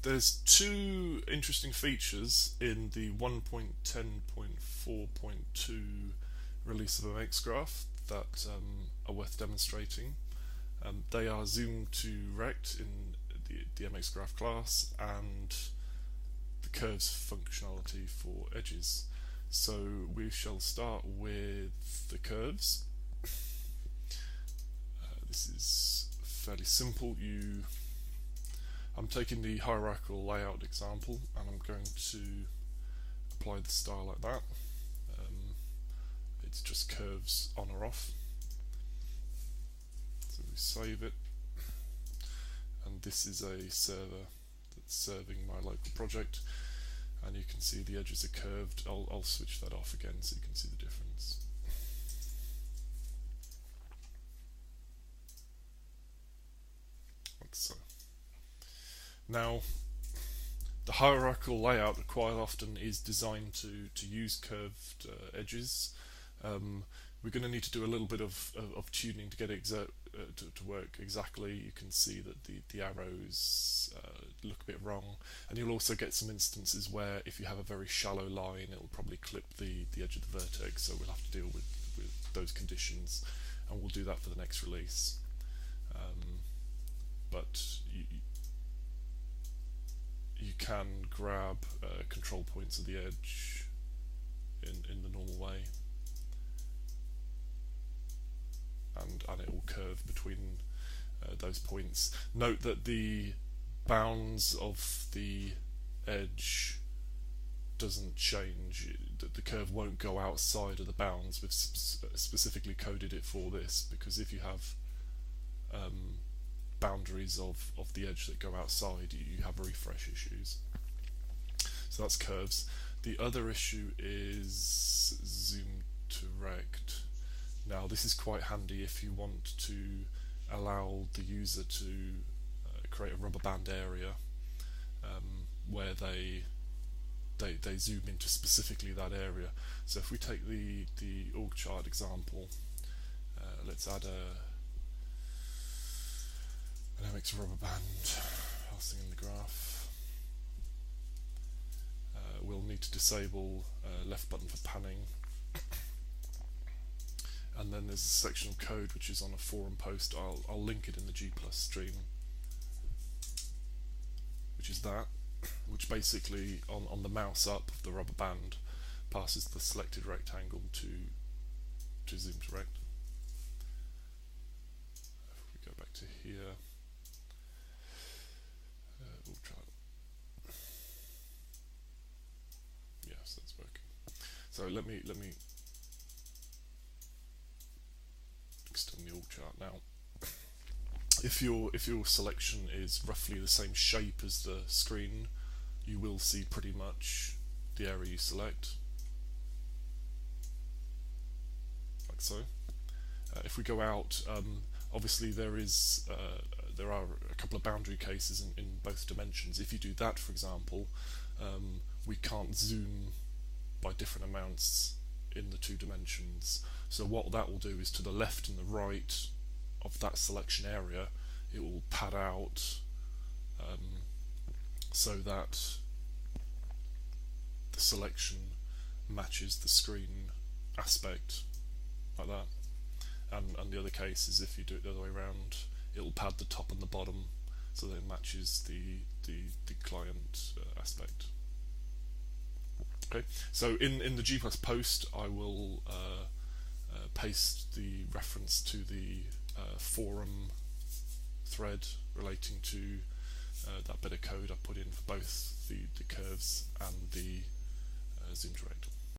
There's two interesting features in the 1.10.4.2 release of mxGraph that are worth demonstrating. They are zoomToRect in the mxGraph class and the curves functionality for edges. So we shall start with the curves. This is fairly simple. I'm taking the hierarchical layout example and I'm going to apply the style like that. It's just curves on or off. So we save it, and this is a server that's serving my local project, and you can see the edges are curved. I'll switch that off again so you can see the difference. Like so. Now, the hierarchical layout quite often is designed to use curved edges. We're going to need to do a little bit of tuning to get it to work exactly. You can see that the arrows look a bit wrong, and you'll also get some instances where if you have a very shallow line, it'll probably clip the edge of the vertex, so we'll have to deal with those conditions, and we'll do that for the next release. But you can grab control points of the edge in the normal way, and it will curve between those points. Note that the bounds of the edge doesn't change. The curve won't go outside of the bounds. We've specifically coded it for this, because if you have boundaries of the edge that go outside, you have refresh issues. So that's curves. The other issue is zoomToRect. Now this is quite handy if you want to allow the user to create a rubber band area where they zoom into specifically that area. So if we take the org chart example, let's add an mx rubber band passing in the graph. We'll need to disable left button for panning. And then there's a section of code which is on a forum post. I'll link it in the G+ stream, which is that, which basically on the mouse up of the rubber band passes the selected rectangle to zoomToRect. If we go back to here, we'll try. Yes, that's working. So let me extend the org chart now. If your selection is roughly the same shape as the screen, you will see pretty much the area you select, like so. If we go out, obviously there are a couple of boundary cases in both dimensions. If you do that, for example, we can't zoom by different amounts in the two dimensions. So what that will do is, to the left and the right of that selection area, it will pad out so that the selection matches the screen aspect, like that. And the other case is if you do it the other way around, it will pad the top and the bottom so that it matches the client aspect. Okay, so in the G+ post, I will paste the reference to the forum thread relating to that bit of code I put in for both the curves and the zoomToRect.